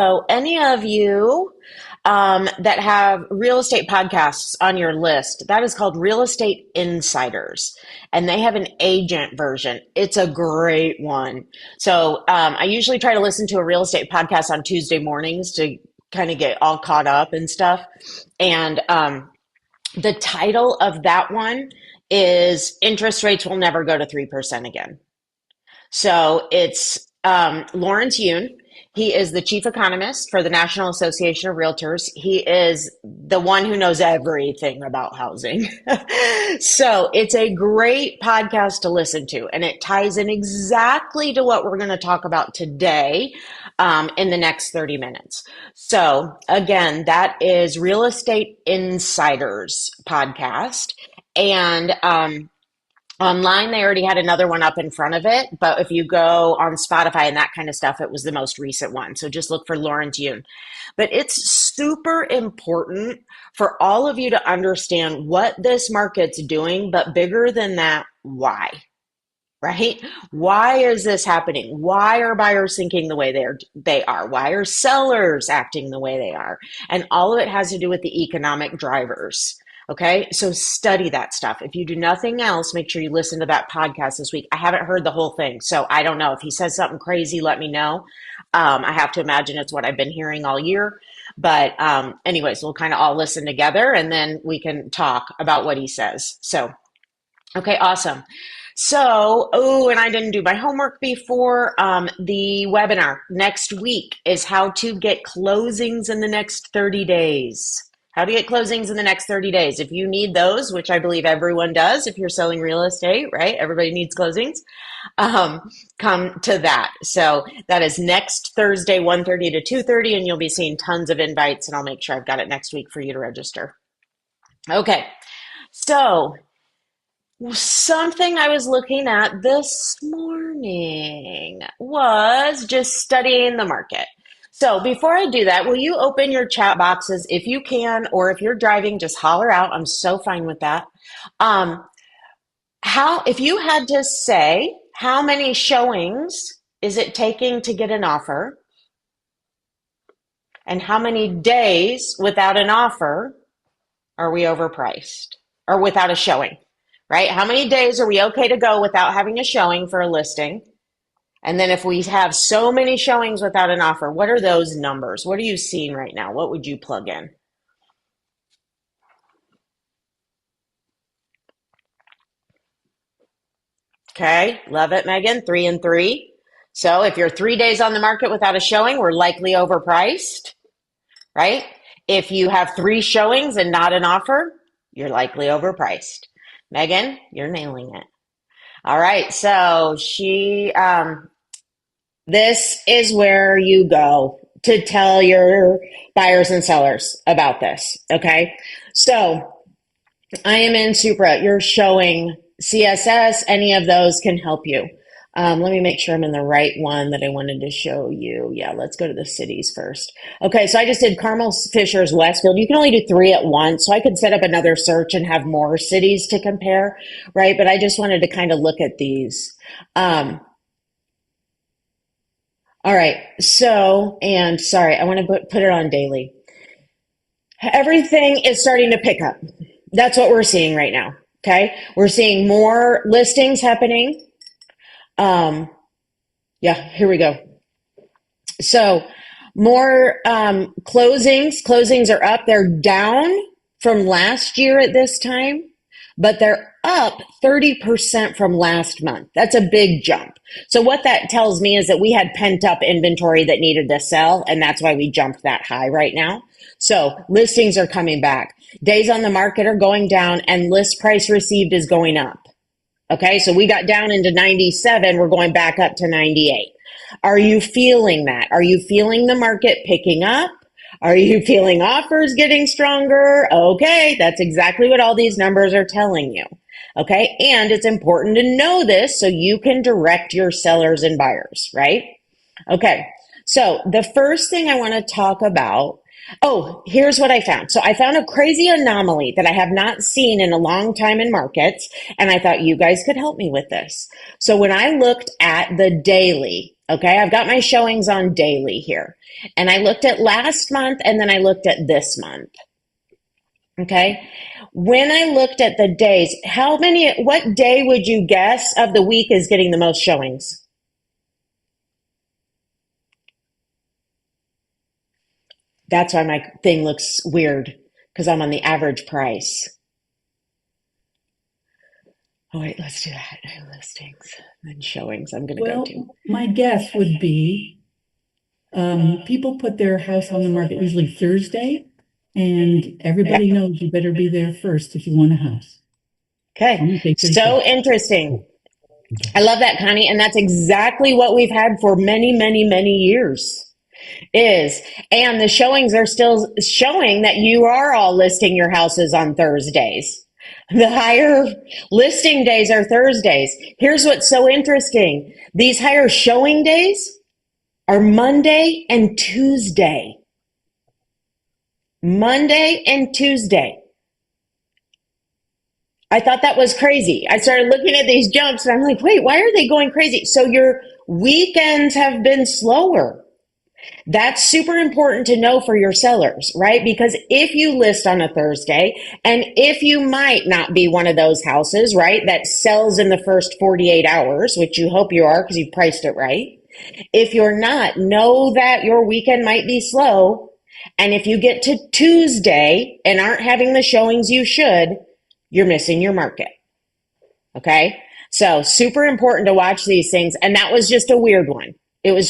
So, any of you that have real estate podcasts on your list, that is called Real Estate Insiders, and they have an agent version. It's a great one. So, I usually try to listen to a real estate podcast on Tuesday mornings to kind of get all caught up and stuff. And the title of that one is Interest Rates Will Never Go to 3% Again. So it's Lawrence Yun. He is the chief economist for the National Association of Realtors. He is the one who knows everything about housing. So it's a great podcast to listen to, and it ties in exactly to what we're going to talk about today in the next 30 minutes. So again, that is Real Estate Insiders podcast. And online, they already had another one up in front of it, but if you go on Spotify and that kind of stuff, it was the most recent one. So just look for Lawrence Yun. But it's super important for all of you to understand what this market's doing, but bigger than that, why? Right? Why is this happening? Why are buyers thinking the way they are? Why are sellers acting the way they are? And all of it has to do with the economic drivers. Okay, so study that stuff. If you do nothing else, make sure you listen to that podcast this week. I haven't heard the whole thing, so I don't know. If he says something crazy, let me know. I have to imagine it's what I've been hearing all year. But anyways, we'll kind of all listen together and then we can talk about what he says. So, okay, awesome. So, and I didn't do my homework before. The webinar next week is how to get closings in the next 30 days. How to get closings in the next 30 days. If you need those, which I believe everyone does if you're selling real estate, right? Everybody needs closings. Come to that. So that is next Thursday, 1:30 to 2:30, and you'll be seeing tons of invites, and I'll make sure I've got it next week for you to register. Okay, so something I was looking at this morning was just studying the market. So before I do that, will you open your chat boxes if you can, or if you're driving, just holler out. I'm so fine with that. If you had to say, how many showings is it taking to get an offer? And how many days without an offer are we overpriced? Or without a showing, right? How many days are we okay to go without having a showing for a listing? And then if we have so many showings without an offer, what are those numbers? What are you seeing right now? What would you plug in? Okay, love it, Megan. 3 and 3. So if you're 3 days on the market without a showing, we're likely overpriced, right? If you have 3 showings and not an offer, you're likely overpriced. Megan, you're nailing it. All right, so this is where you go to tell your buyers and sellers about this, okay? So I am in Supra. You're showing CSS. Any of those can help you. Let me make sure I'm in the right one that I wanted to show you. Yeah, let's go to the cities first. Okay, so I just did Carmel, Fishers, Westfield. You can only do 3 at once, so I could set up another search and have more cities to compare, right? But I just wanted to kind of look at these. All right, so, and sorry, I want to put it on daily. Everything is starting to pick up. That's what we're seeing right now, okay? We're seeing more listings happening. Yeah, here we go. So more closings. Closings are up. They're down from last year at this time, but they're up 30% from last month. That's a big jump. So what that tells me is that we had pent up inventory that needed to sell, and that's why we jumped that high right now. So listings are coming back. Days on the market are going down, and list price received is going up. Okay, so we got down into 97. We're going back up to 98. Are you feeling that? Are you feeling the market picking up? Are you feeling offers getting stronger? Okay, that's exactly what all these numbers are telling you. Okay, and it's important to know this so you can direct your sellers and buyers, right? Okay, so the first thing I want to talk about, here's what I found. So I found a crazy anomaly that I have not seen in a long time in markets, and I thought you guys could help me with this. So when I looked at the daily, Okay, I've got my showings on daily here. And I looked at last month and then I looked at this month. Okay, when I looked at the days, what day would you guess of the week is getting the most showings? That's why my thing looks weird, because I'm on the average price. Oh, wait, let's do that. Listings and showings. I'm going to go to. Well, my guess would be people put their house on the market usually Thursday, and everybody Yep. knows you better be there first if you want a house. So I'm Okay. gonna say So Thursday. interesting. I love that, Connie. And that's exactly what we've had for many, many, many years. And the showings are still showing that you are all listing your houses on Thursdays. The higher listing days are Thursdays. Here's what's so interesting. These higher showing days are Monday and Tuesday. Monday and Tuesday. I thought that was crazy. I started looking at these jumps and I'm like, wait, why are they going crazy? So your weekends have been slower. That's super important to know for your sellers, right? Because if you list on a Thursday, and if you might not be one of those houses, right, that sells in the first 48 hours, which you hope you are because you've priced it right. If you're not, know that your weekend might be slow. And if you get to Tuesday and aren't having the showings you should, you're missing your market. Okay. So super important to watch these things. And that was just a weird one.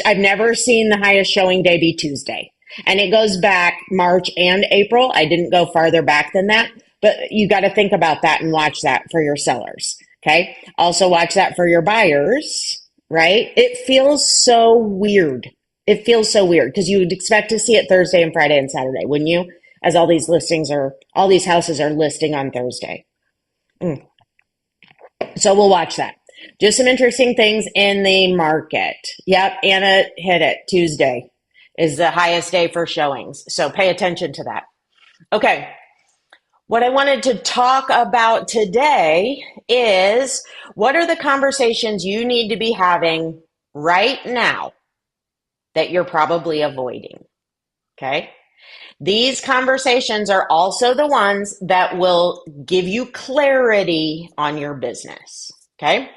I've never seen the highest showing day be Tuesday. And it goes back March and April. I didn't go farther back than that, but you got to think about that and watch that for your sellers. Okay. Also watch that for your buyers, right? It feels so weird. It feels so weird because you would expect to see it Thursday and Friday and Saturday, wouldn't you? As all these houses are listing on Thursday. So we'll watch that. Just some interesting things in the market. Yep, Anna hit it. Tuesday is the highest day for showings. So pay attention to that. Okay. What I wanted to talk about today is what are the conversations you need to be having right now that you're probably avoiding? Okay. These conversations are also the ones that will give you clarity on your business. Okay.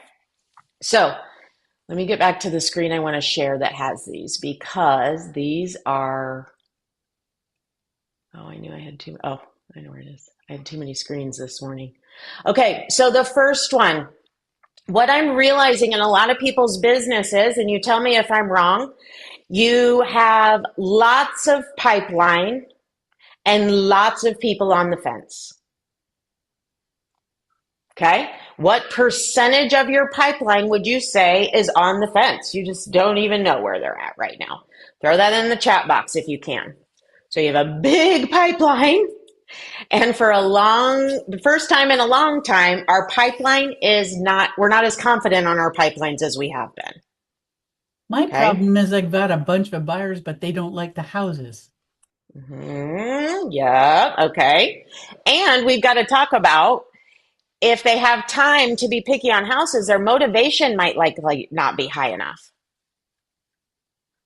So let me get back to the screen I want to share that has these because these are, I knew I had I know where it is. I had too many screens this morning. Okay, so the first one, what I'm realizing in a lot of people's businesses, and you tell me if I'm wrong, you have lots of pipeline and lots of people on the fence. Okay. What percentage of your pipeline would you say is on the fence? You just don't even know where they're at right now. Throw that in the chat box if you can. So you have a big pipeline. And for the first time in a long time, our pipeline we're not as confident on our pipelines as we have been. My Okay. problem is I've got a bunch of buyers, but they don't like the houses. Yeah. Okay. And we've got to talk about if they have time to be picky on houses, their motivation might like not be high enough,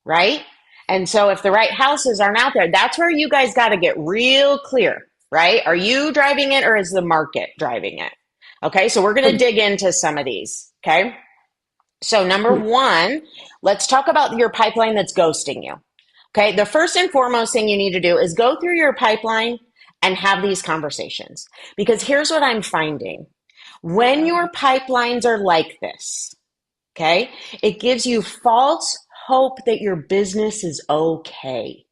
right? And so if the right houses aren't out there, that's where you guys got to get real clear, right? Are you driving it or is the market driving it? Okay, so we're going to dig into some of these, okay? So number one, let's talk about your pipeline that's ghosting you. Okay, the first and foremost thing you need to do is go through your pipeline and have these conversations. Because here's what I'm finding. When your pipelines are like this, okay, it gives you false hope that your business is okay.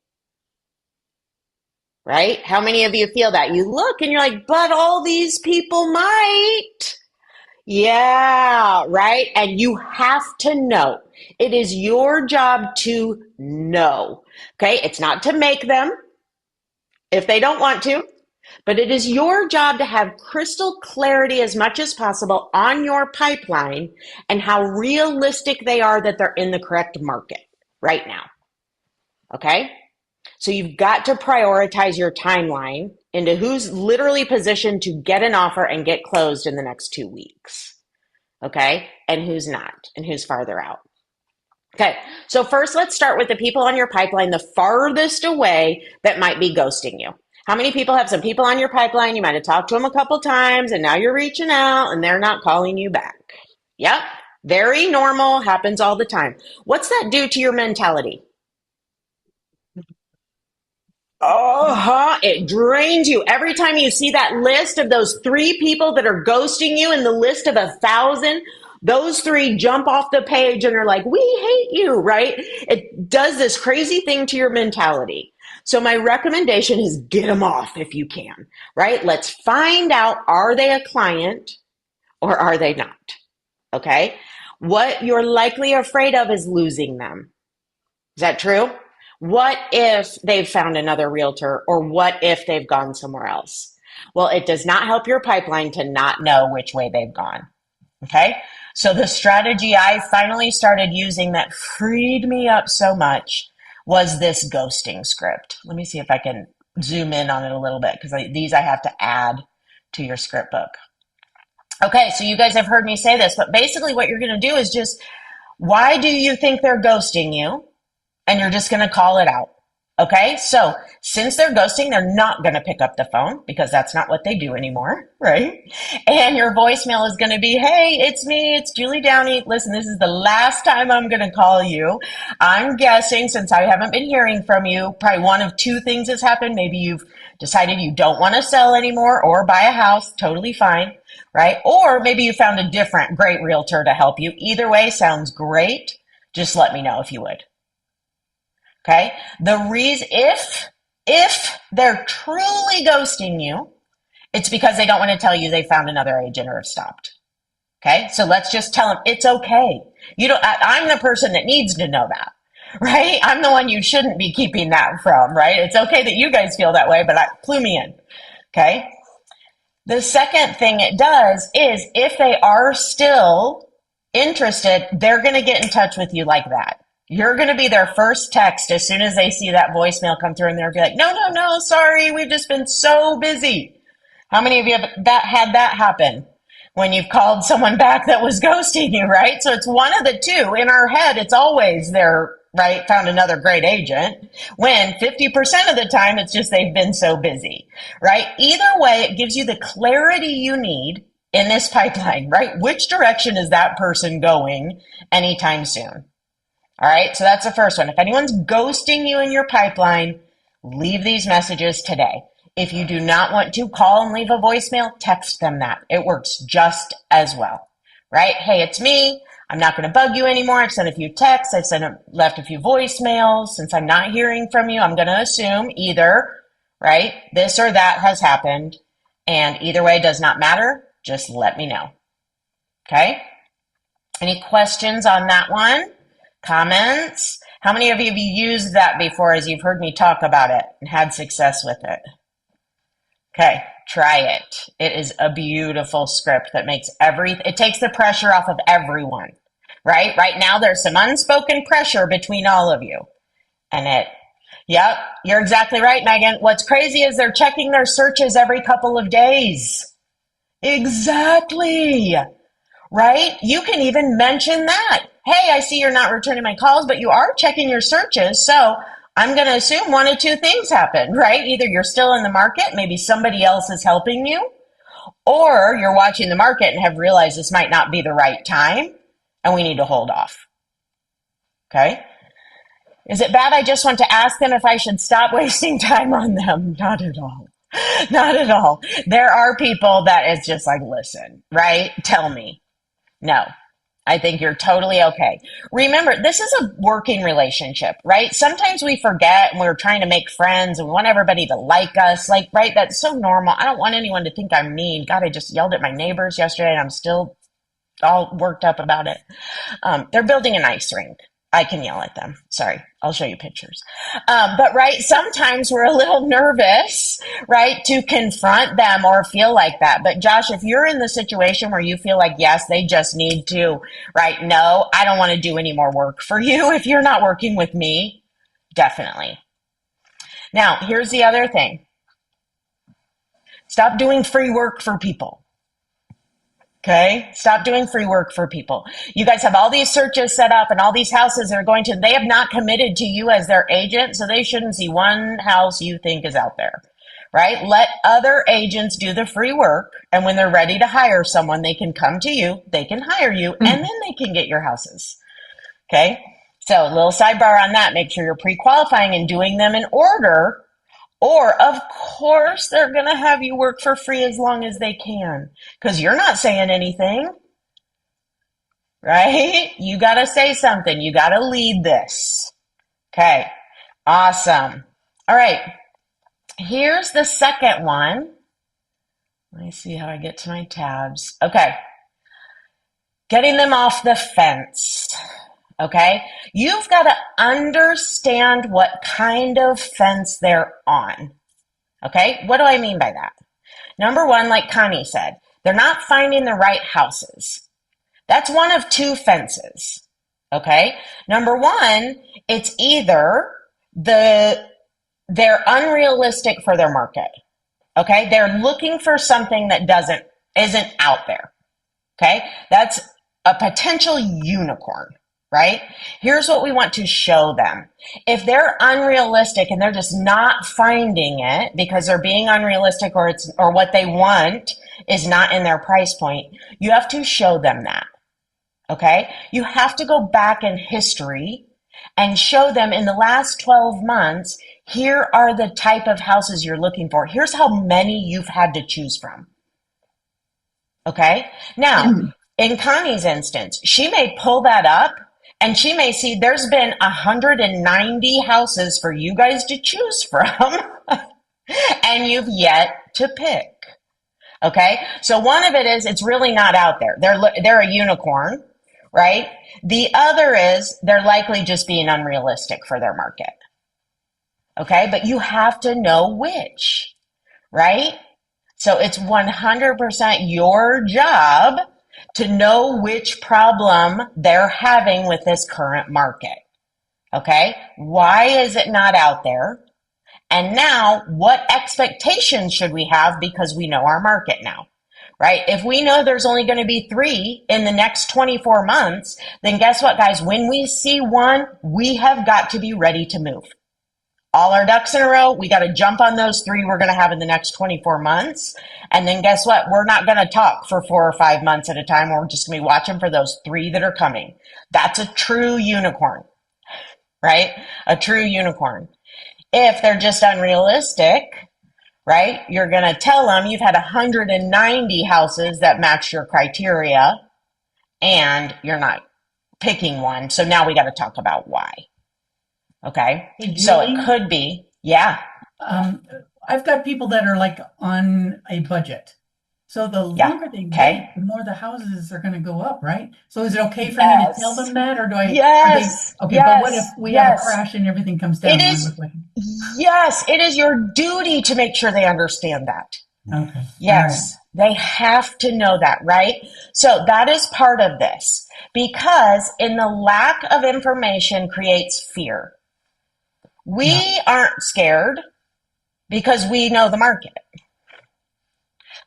Right? How many of you feel that? You look and you're like, but all these people might. Yeah, right? And you have to know. It is your job to know. Okay? It's not to make them if they don't want to. But it is your job to have crystal clarity as much as possible on your pipeline and how realistic they are that they're in the correct market right now. Okay? So you've got to prioritize your timeline into who's literally positioned to get an offer and get closed in the next 2 weeks. Okay? And who's not, and who's farther out. Okay, so first let's start with the people on your pipeline the farthest away that might be ghosting you. How many people have some people on your pipeline? You might have talked to them a couple times and now you're reaching out and they're not calling you back. Yep, very normal, happens all the time. What's that do to your mentality? It drains you. Every time you see that list of those three people that are ghosting you in the list of 1,000, those three jump off the page and are like, we hate you, right? It does this crazy thing to your mentality. So my recommendation is get them off if you can, right? Let's find out, are they a client or are they not? Okay. What you're likely afraid of is losing them. Is that true? What if they've found another realtor or what if they've gone somewhere else? Well, it does not help your pipeline to not know which way they've gone. Okay. So the strategy I finally started using that freed me up so much was this ghosting script. Let me see if I can zoom in on it a little bit because these I have to add to your script book. Okay. So you guys have heard me say this, but basically what you're going to do is just, why do you think they're ghosting you? And you're just going to call it out. Okay. So since they're ghosting, they're not going to pick up the phone because that's not what they do anymore. Right. And your voicemail is going to be, hey, it's me. It's Julie Downey. Listen, this is the last time I'm going to call you. I'm guessing since I haven't been hearing from you, probably one of two things has happened. Maybe you've decided you don't want to sell anymore or buy a house. Totally fine. Right. Or maybe you found a different great realtor to help you. Either way sounds great. Just let me know if you would. Okay. The reason, if they're truly ghosting you, it's because they don't want to tell you they found another agent or have stopped. Okay. So let's just tell them it's okay. You don't, I'm the person that needs to know that, right? I'm the one you shouldn't be keeping that from, right? It's okay that you guys feel that way, but clue me in. Okay. The second thing it does is if they are still interested, they're going to get in touch with you like that. You're going to be their first text as soon as they see that voicemail come through and they'll be like, no, no, no, sorry, we've just been so busy. How many of you have had that happen when you've called someone back that was ghosting you, right? So it's one of the two. In our head, it's always they're, right, found another great agent, when 50% of the time it's just they've been so busy, right? Either way, it gives you the clarity you need in this pipeline, right? Which direction is that person going anytime soon? All right, so that's the first one. If anyone's ghosting you in your pipeline, leave these messages today. If you do not want to call and leave a voicemail, text them that. It works just as well, right? Hey, it's me. I'm not going to bug you anymore. I've sent a few texts. Left a few voicemails. Since I'm not hearing from you, I'm going to assume either, right, this or that has happened. And either way does not matter. Just let me know. Okay? Any questions on that one? Comments? How many of you have used that before as you've heard me talk about it and had success with it? Okay, try it. It is a beautiful script that makes it takes the pressure off of everyone, right? Right now there's some unspoken pressure between all of you. Yep, you're exactly right, Megan. What's crazy is they're checking their searches every couple of days. Exactly. Right? You can even mention that. Hey, I see you're not returning my calls, but you are checking your searches. So I'm going to assume one of two things happened, right? Either you're still in the market, maybe somebody else is helping you, or you're watching the market and have realized this might not be the right time and we need to hold off. Okay? Is it bad I just want to ask them if I should stop wasting time on them? Not at all. Not at all. There are people that it's just like, listen, right? Tell me. No, I think you're totally okay. Remember, this is a working relationship, right? Sometimes we forget and we're trying to make friends and we want everybody to like us. Like, right? That's so normal. I don't want anyone to think I'm mean. God, I just yelled at my neighbors yesterday and I'm still all worked up about it. They're building an ice rink. I can yell at them. Sorry, I'll show you pictures. But right, sometimes we're a little nervous, right, to confront them or feel like that. But Josh, if you're in the situation where you feel like, yes, they just need to, right, no, I don't want to do any more work for you if you're not working with me, definitely. Now, here's the other thing. Stop doing free work for people. Okay. Stop doing free work for people. You guys have all these searches set up and all these houses are going to, they have not committed to you as their agent. So they shouldn't see one house you think is out there, right? Let other agents do the free work. And when they're ready to hire someone, they can come to you, they can hire you, and then they can get your houses. Okay. So a little sidebar on that. Make sure you're pre-qualifying and doing them in order. Or, of course, they're going to have you work for free as long as they can because you're not saying anything, right? You got to say something. You got to lead this. Okay, awesome. All right, here's the second one. Let me see how I get to my tabs. Okay, getting them off the fence. Okay, you've got to understand what kind of fence they're on. Okay, what do I mean by that? Number one, like Connie said, they're not finding the right houses. That's one of two fences. Okay, number one, it's either they're unrealistic for their market. Okay, they're looking for something that isn't out there. Okay, that's a potential unicorn. Right? Here's what we want to show them. If they're unrealistic and they're just not finding it because they're being unrealistic or what they want is not in their price point, you have to show them that. Okay? You have to go back in history and show them in the last 12 months, here are the type of houses you're looking for. Here's how many you've had to choose from. Okay? Now, in Connie's instance, she may pull that up and she may see there's been 190 houses for you guys to choose from, and you've yet to pick. Okay, so one of it is it's really not out there. They're a unicorn, right? The other is they're likely just being unrealistic for their market. Okay, but you have to know which, right? So it's 100% your job to know which problem they're having with this current market. Okay? Why is it not out there? And now, what expectations should we have because we know our market now? Right? If we know there's only going to be 3 in the next 24 months, then guess what, guys? When we see one, we have got to be ready to move. All our ducks in a row, we got to jump on those 3 we're going to have in the next 24 months. And then guess what? We're not going to talk for 4 or 5 months at a time. We're just going to be watching for those 3 that are coming. That's a true unicorn, right? A true unicorn. If they're just unrealistic, right? You're going to tell them you've had 190 houses that match your criteria and you're not picking one. So now we got to talk about why. Okay. Hey, So Julie, it could be, yeah, I've got people that are like on a budget. So the yeah. longer they Okay. wait, the more the houses are going to go up, right? So is it okay for me to tell Yes. them that, or are they Yes. okay? But what if Yes. we have a Yes. crash and everything comes It down? is, yes, it is your duty to make sure they understand that. Okay. All right. Yes. They have to know that, right? So that is part of this because in the lack of information creates fear. Yeah. We aren't scared because we know the market.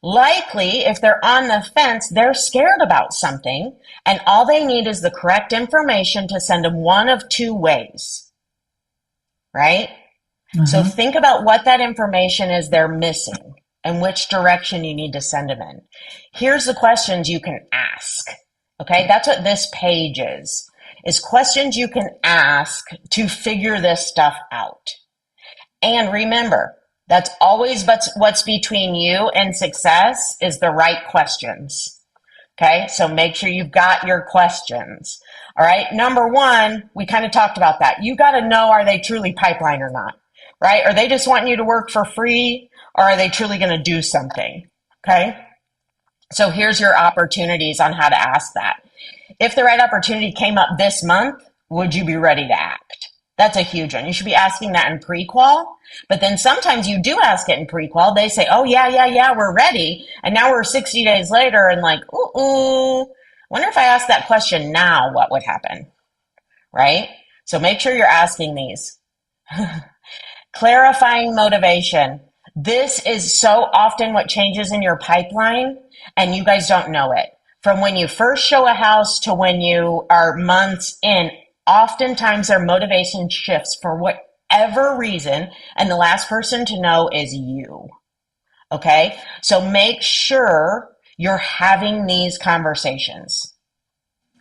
Likely, if they're on the fence, they're scared about something, and all they need is the correct information to send them one of 2 ways, right? So Uh-huh. think about what that information is they're missing and which direction you need to send them in. Here's the questions you can ask, okay? That's what this page is questions you can ask to figure this stuff out. And remember, that's always what's between you and success is the right questions. Okay, so make sure you've got your questions. All right, number 1, we kind of talked about that. You got to know, are they truly pipeline or not? Right? Are they just wanting you to work for free or are they truly going to do something? Okay, so here's your opportunities on how to ask that. If the right opportunity came up this month, would you be ready to act? That's a huge one. You should be asking that in pre-qual, but then sometimes you do ask it in pre-qual. They say, oh, yeah, we're ready. And now we're 60 days later and like, wonder if I asked that question now, what would happen? Right? So make sure you're asking these. Clarifying motivation. This is so often what changes in your pipeline and you guys don't know it. from when you first show a house to when you are months in, oftentimes their motivation shifts for whatever reason, and the last person to know is you. Okay? So make sure you're having these conversations.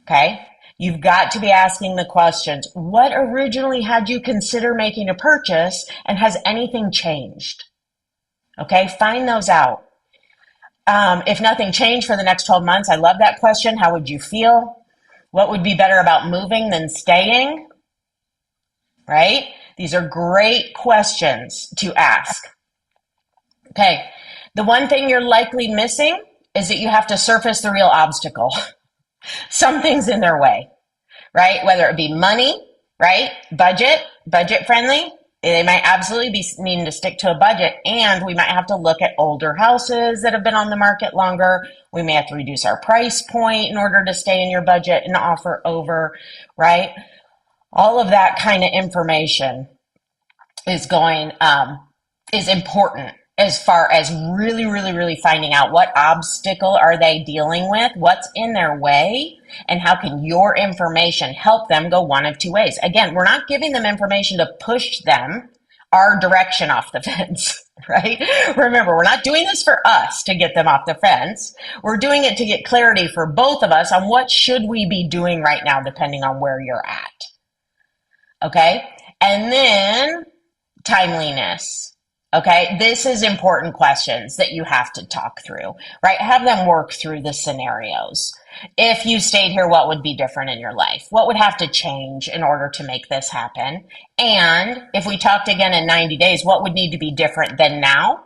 Okay? You've got to be asking the questions. What originally had you consider making a purchase, and has anything changed? Okay? Find those out. If nothing changed for the next 12 months, I love that question. How would you feel? What would be better about moving than staying? Right? These are great questions to ask. Okay. The one thing you're likely missing is that you have to surface the real obstacle. Something's in their way, right? Whether it be money, right? Budget friendly. They might absolutely be needing to stick to a budget, and we might have to look at older houses that have been on the market longer. We may have to reduce our price point in order to stay in your budget and offer over, right? All of that kind of information is is important as far as really finding out what obstacle are they dealing with, what's in their way, and how can your information help them go one of two ways. Again, we're not giving them information to push them our direction off the fence, right? Remember, we're not doing this for us to get them off the fence. We're doing it to get clarity for both of us on what should we be doing right now, depending on where you're at. Okay? And then timeliness. Okay, this is important questions that you have to talk through, right? Have them work through the scenarios. If you stayed here, what would be different in your life? What would have to change in order to make this happen? And if we talked again in 90 days, what would need to be different than now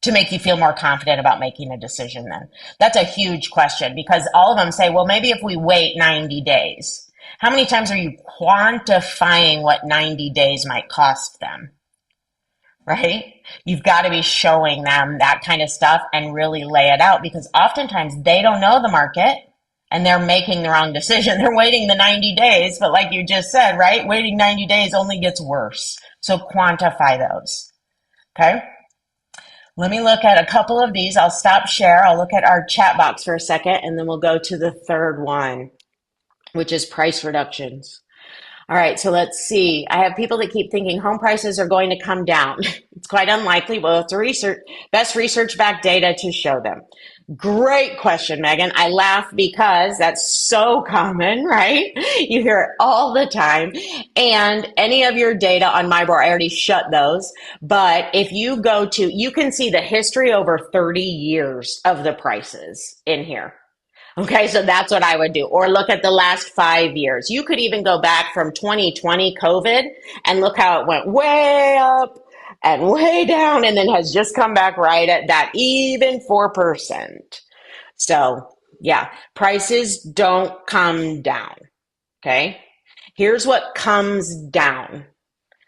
to make you feel more confident about making a decision then? That's a huge question, because all of them say, well, maybe if we wait 90 days. How many times are you quantifying what 90 days might cost them? Right? You've got to be showing them that kind of stuff and really lay it out, because oftentimes they don't know the market and they're making the wrong decision. They're waiting the 90 days, but like you just said, right? Waiting 90 days only gets worse. So quantify those. Okay? Let me look at a couple of these. I'll stop share. I'll look at our chat box for a second, and then we'll go to the third one, which is price reductions. All right, so let's see. I have people that keep thinking home prices are going to come down. It's quite unlikely. Well, it's best research-backed data to show them. Great question, Megan. I laugh because that's so common, right? You hear it all the time. And any of your data on MyBor, I already shut those. But if you go to, you can see the history over 30 years of the prices in here. Okay, so that's what I would do. Or look at the last 5 years. You could even go back from 2020 COVID and look how it went way up and way down, and then has just come back right at that even 4%. So yeah, prices don't come down. Okay, here's what comes down: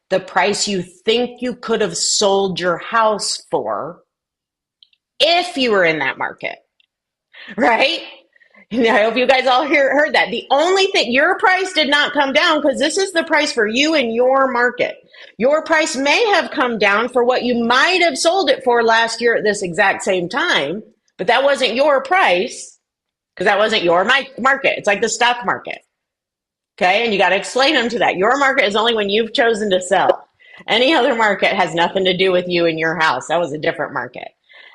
the price you think you could have sold your house for if you were in that market, right? I hope you guys all heard that. The only thing, your price did not come down, because this is the price for you in your market. Your price may have come down for what you might have sold it for last year at this exact same time, but that wasn't your price, because that wasn't your market. It's like the stock market. Okay, and you got to explain them to that. Your market is only when you've chosen to sell. Any other market has nothing to do with you and your house. That was a different market.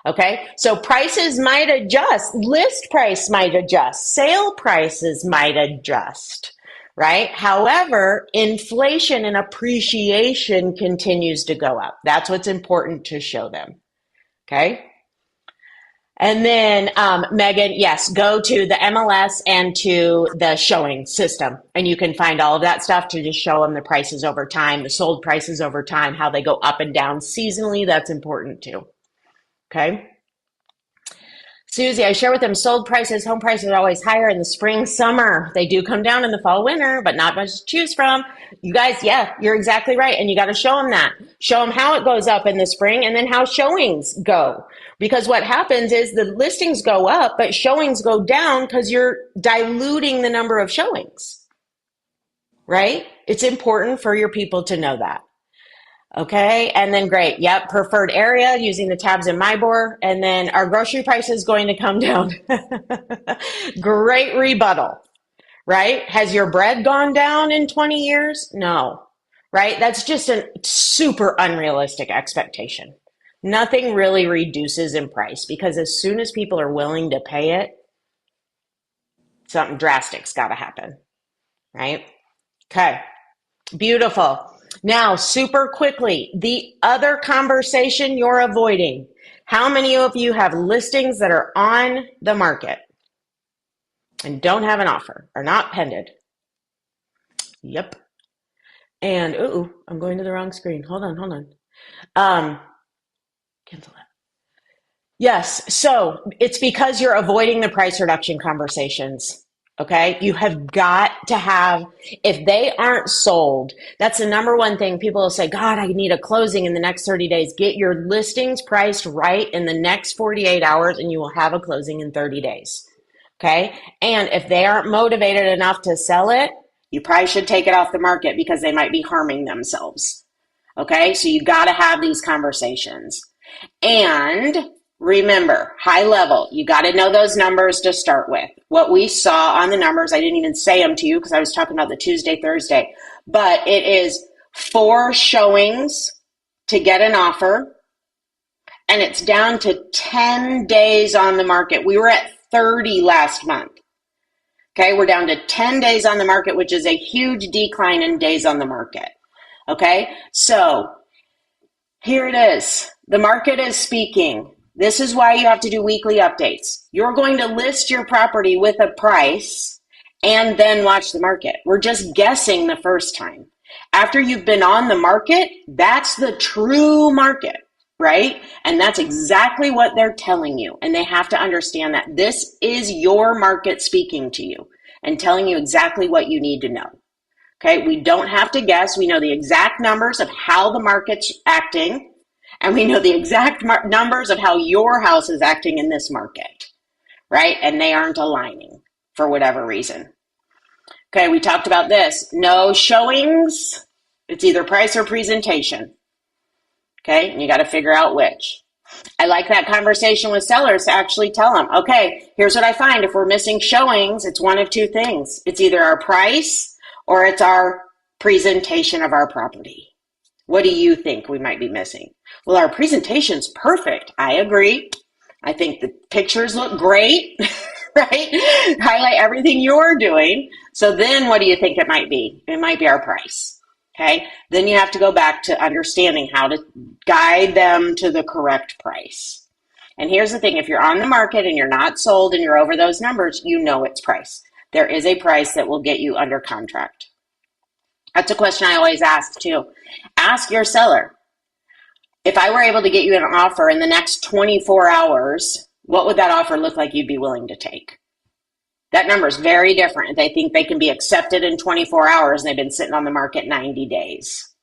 Okay, so prices might adjust, list price might adjust, sale prices might adjust, right? However, inflation and appreciation continues to go up. That's what's important to show them. Okay. And then, Megan, yes, go to the MLS and to the showing system, and you can find all of that stuff to just show them the prices over time, the sold prices over time, how they go up and down seasonally. That's important too. Okay. Susie, I share with them sold prices, home prices are always higher in the spring, summer. They do come down in the fall, winter, but not much to choose from. You guys, yeah, you're exactly right. And you got to show them that. Show them how it goes up in the spring and then how showings go. Because what happens is the listings go up, but showings go down because you're diluting the number of showings, right? It's important for your people to know that. Okay, and then great. Yep, preferred area using the tabs in MyBor, and then our grocery price is going to come down. Great rebuttal, right? Has your bread gone down in 20 years? No, right? That's just a super unrealistic expectation. Nothing really reduces in price because as soon as people are willing to pay it, something drastic's got to happen, right? Okay, beautiful. Now, super quickly, the other conversation you're avoiding. How many of you have listings that are on the market and don't have an offer, are not pended? Yep. And, ooh, I'm going to the wrong screen. Hold on, hold on. Um, cancel that. Yes, so it's because you're avoiding the price reduction conversations. Okay, you have got to have, if they aren't sold, that's the number one thing people will say, God, I need a closing in the next 30 days. Get your listings priced right in the next 48 hours and you will have a closing in 30 days. Okay, and if they aren't motivated enough to sell it, you probably should take it off the market because they might be harming themselves. Okay, so you got to have these conversations. And remember, high level, you got to know those numbers to start with. What we saw on the numbers, I didn't even say them to you because I was talking about the Tuesday, Thursday, but it is 4 showings to get an offer, and it's down to 10 days on the market. We were at 30 last month. Okay, we're down to 10 days on the market, which is a huge decline in days on the market. Okay, so here it is. The market is speaking. This is why you have to do weekly updates. You're going to list your property with a price and then watch the market. We're just guessing the first time. After you've been on the market, that's the true market, right? And that's exactly what they're telling you. And they have to understand that this is your market speaking to you and telling you exactly what you need to know. Okay, we don't have to guess. We know the exact numbers of how the market's acting, and we know the exact numbers of how your house is acting in this market, right? And they aren't aligning for whatever reason. Okay, we talked about this. No showings. It's either price or presentation. Okay, and you got to figure out which. I like that conversation with sellers to actually tell them, okay, here's what I find. If we're missing showings, it's one of two things. It's either our price or it's our presentation of our property. What do you think we might be missing? Well, our presentation's perfect. I agree. I think the pictures look great, right? Highlight everything you're doing. So then what do you think it might be? It might be our price. Okay. Then you have to go back to understanding how to guide them to the correct price. And here's the thing. If you're on the market and you're not sold and you're over those numbers, you know it's price. There is a price that will get you under contract. That's a question I always ask too. Ask your seller, if I were able to get you an offer in the next 24 hours, what would that offer look like you'd be willing to take? That number is very different. They think they can be accepted in 24 hours and they've been sitting on the market 90 days.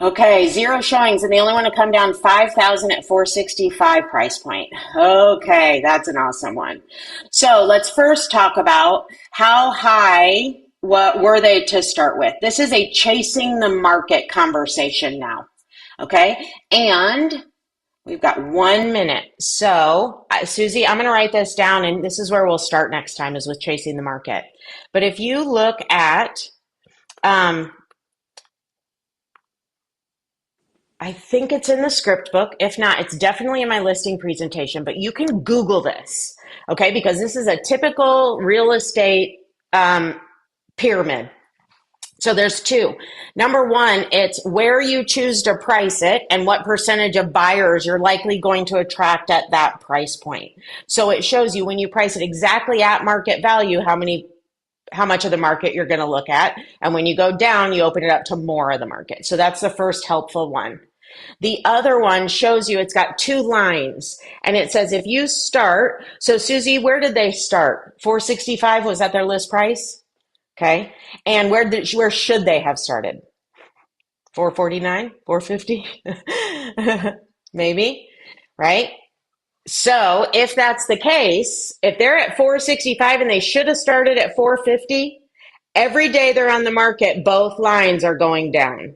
Okay, 0 showings, and they only want to come down 5,000 at 465 price point. Okay, that's an awesome one. So let's first talk about how high, what were they to start with? This is a chasing the market conversation now. Okay, and we've got 1 minute. So, Susie, I'm going to write this down, and this is where we'll start next time is with chasing the market. But if you look at, I think it's in the script book. If not, it's definitely in my listing presentation, but you can Google this, okay? Because this is a typical real estate pyramid. So there's 2. Number 1, it's where you choose to price it and what percentage of buyers you're likely going to attract at that price point. So it shows you when you price it exactly at market value, how much of the market you're going to look at. And when you go down, you open it up to more of the market. So that's the first helpful one. The other one shows you it's got 2 lines and it says if you start, so Susie, where did they start? 465, was that their list price? Okay. And where should they have started? 449, 450? Maybe, right? So if that's the case, if they're at 465 and they should have started at 450, every day they're on the market, both lines are going down.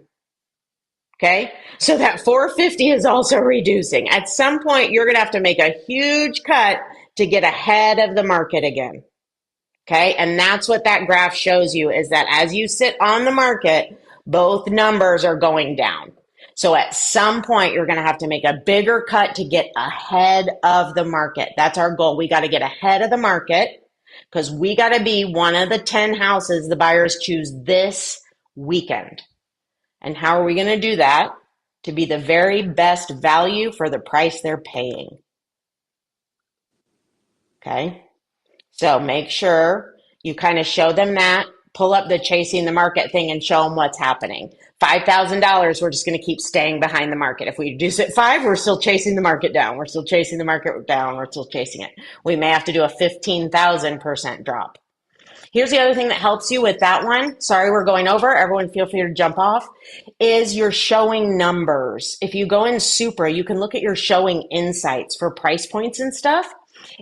Okay. So that 450 is also reducing. At some point, you're going to have to make a huge cut to get ahead of the market again. Okay. And that's what that graph shows you is that as you sit on the market, both numbers are going down. So at some point, you're going to have to make a bigger cut to get ahead of the market. That's our goal. We got to get ahead of the market because we got to be one of the 10 houses the buyers choose this weekend. And how are we going to do that? To be the very best value for the price they're paying. Okay. So make sure you kind of show them that, pull up the chasing the market thing and show them what's happening. $5,000, we're just going to keep staying behind the market. If we reduce it five, we're still chasing the market down. We're still chasing the market down. We're still chasing it. We may have to do a 15,000% drop. Here's the other thing that helps you with that one. Sorry, we're going over. Everyone feel free to jump off. Is you're showing numbers. If you go in Supra, you can look at your showing insights for price points and stuff.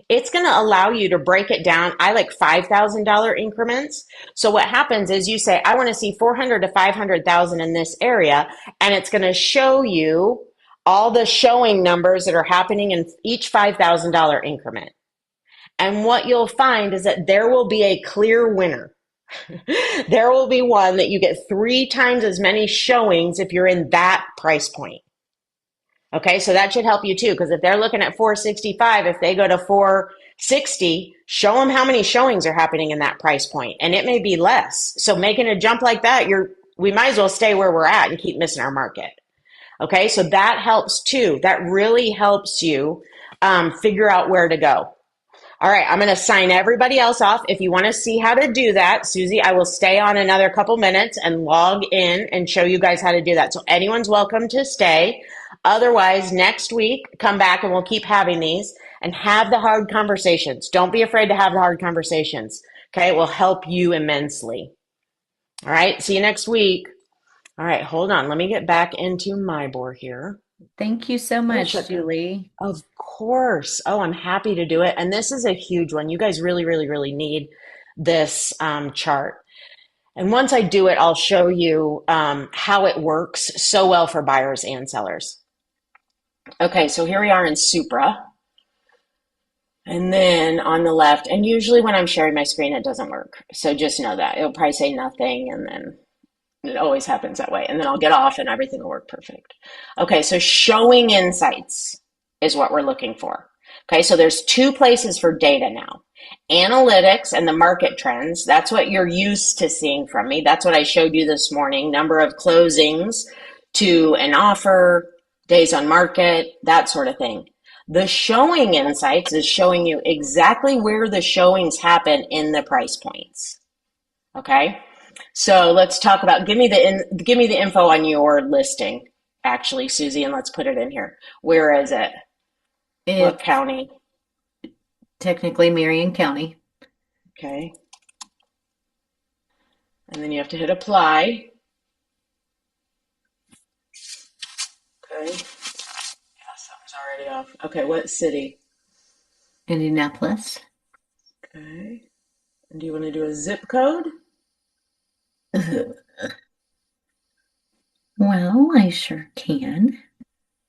It's going to allow you to break it down. I like $5,000 increments. So what happens is you say, I want to see 400 to 500,000 in this area. And it's going to show you all the showing numbers that are happening in each $5,000 increment. And what you'll find is that there will be a clear winner. There will be one that you get 3 times as many showings if you're in that price point. Okay, so that should help you too, because if they're looking at 465, if they go to 460, show them how many showings are happening in that price point, and it may be less. So making a jump like that, we might as well stay where we're at and keep missing our market. Okay, so that helps too. That really helps you figure out where to go. All right, I'm going to sign everybody else off. If you want to see how to do that, Susie, I will stay on another couple minutes and log in and show you guys how to do that. So anyone's welcome to stay. Otherwise, next week, come back and we'll keep having these and have the hard conversations. Don't be afraid to have the hard conversations. Okay, it will help you immensely. All right, see you next week. All right, hold on. Let me get back into my board here. Thank you so It'll much, shut down. Julie. Of course. Oh, I'm happy to do it. And this is a huge one. You guys really, really, really need this chart. And once I do it, I'll show you how it works so well for buyers and sellers. Okay, so here we are in Supra. And then on the left, and usually when I'm sharing my screen, it doesn't work. So just know that. It'll probably say nothing, and then it always happens that way. And then I'll get off and everything will work perfect. Okay, so showing insights is what we're looking for. Okay, so there's 2 places for data now. Analytics and the market trends. That's what you're used to seeing from me. That's what I showed you this morning. Number of closings to an offer, days on market, that sort of thing. The showing insights is showing you exactly where the showings happen in the price points. Okay? So let's talk about give me the info on your listing, actually, Susie, and let's put it in here. Where is it? What It's county? technically Marion County. Okay. And then you have to hit apply. Okay. Yeah, something's already off. Okay, what city? Indianapolis. Okay. And do you want to do a zip code? Well, I sure can.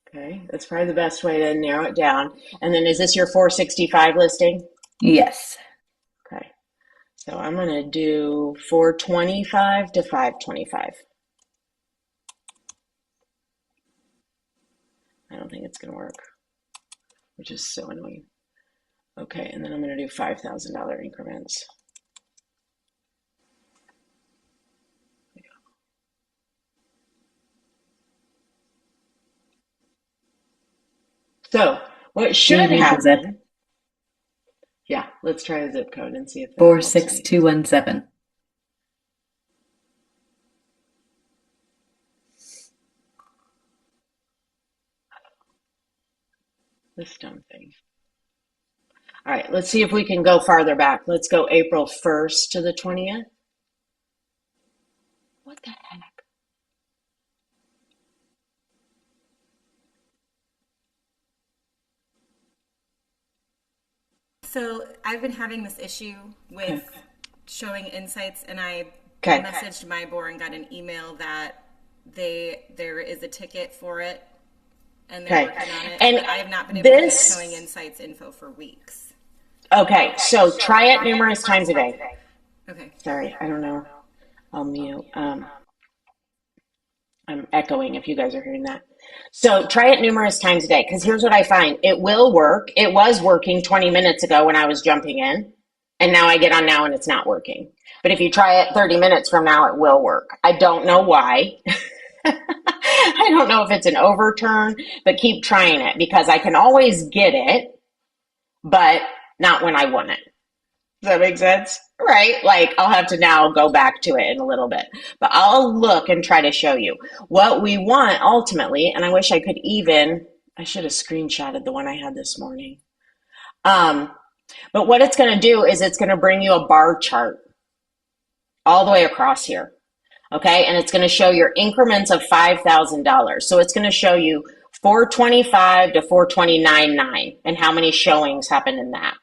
Okay, that's probably the best way to narrow it down. And then is this your 465 listing? Yes. Okay. So I'm going to do 425 to 525. I don't think it's going to work, which is so annoying. Okay, and then I'm going to do $5,000 increments. So what should Maybe the zip. happen, yeah, let's try a zip code and see if that helps any. 46217. This dumb thing. All right, let's see if we can go farther back. Let's go April 1st to the 20th. What the heck? So I've been having this issue Okay. with showing insights, and I Okay. messaged my board and got an email that there is a ticket for it, and they're Okay. working on it. And But I have not been able to get this, Showing Insights info for weeks. okay, so try it numerous times a day. Okay. Sorry, I don't know. I'll mute. I'm echoing if you guys are hearing that. So try it numerous times a day, because here's what I find. It will work. It was working 20 minutes ago when I was jumping in, and now I get on now and it's not working. But if you try it 30 minutes from now, it will work. I don't know why. I don't know if it's an overturn, but keep trying it, because I can always get it, but not when I want it. Does that make sense? Right? Like I'll have to now go back to it in a little bit, but I'll look and try to show you what we want ultimately. And I wish I could I should have screenshotted the one I had this morning. But what it's going to do is it's going to bring you a bar chart all the way across here. Okay. And it's going to show your increments of $5,000. So it's going to show you 425 to 429.9 and how many showings happened in that.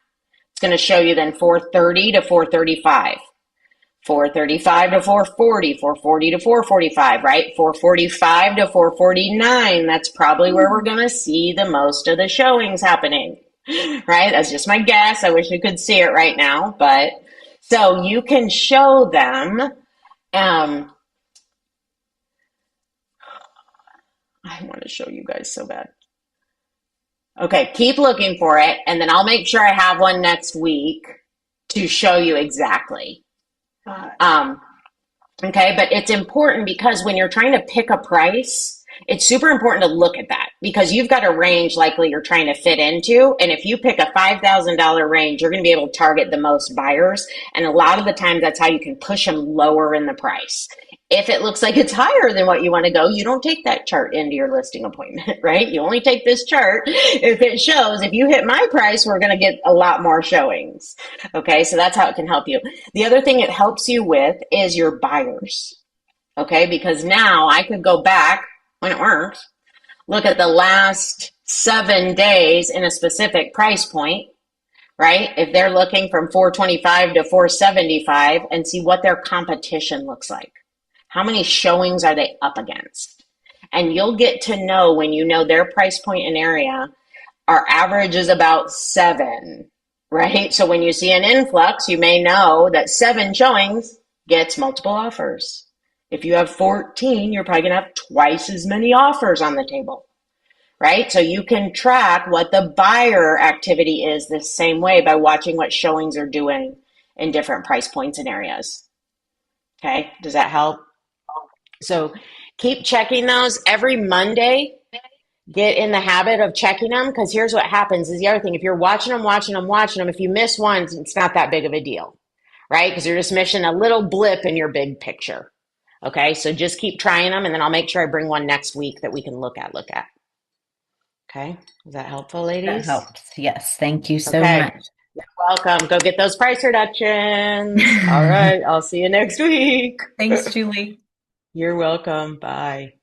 It's going to show you then 430 to 435, 435 to 440, 440 to 445, right? 445 to 449. That's probably where we're going to see the most of the showings happening, right? That's just my guess. I wish you could see it right now, but so you can show them. I want to show you guys so bad. Okay, keep looking for it, and then I'll make sure I have one next week to show you exactly. Okay, but it's important because when you're trying to pick a price, it's super important to look at that, because you've got a range likely you're trying to fit into. And if you pick a $5,000 range, you're going to be able to target the most buyers. And a lot of the time, that's how you can push them lower in the price. If it looks like it's higher than what you want to go, you don't take that chart into your listing appointment, right? You only take this chart if it shows, if you hit my price, we're going to get a lot more showings. Okay, so that's how it can help you. The other thing it helps you with is your buyers. Okay, because now I could go back when it works, look at the last 7 days in a specific price point, right? If they're looking from 425 to 475, and see what their competition looks like. How many showings are they up against? And you'll get to know, when you know their price point and area, our average is about 7, right? So when you see an influx, you may know that 7 showings gets multiple offers. If you have 14, you're probably going to have twice as many offers on the table, right? So you can track what the buyer activity is the same way by watching what showings are doing in different price points and areas. Okay, does that help? So keep checking those every Monday. Get in the habit of checking them, because here's what happens is the other thing. If you're watching them, if you miss one, it's not that big of a deal, right? Because you're just missing a little blip in your big picture. Okay, so just keep trying them, and then I'll make sure I bring one next week that we can look at. Okay, is that helpful, That ladies? helps. Yes. Thank you so Okay. much. You're welcome. Go get those price reductions. All right, I'll see you next week. Thanks, Julie. You're welcome. Bye.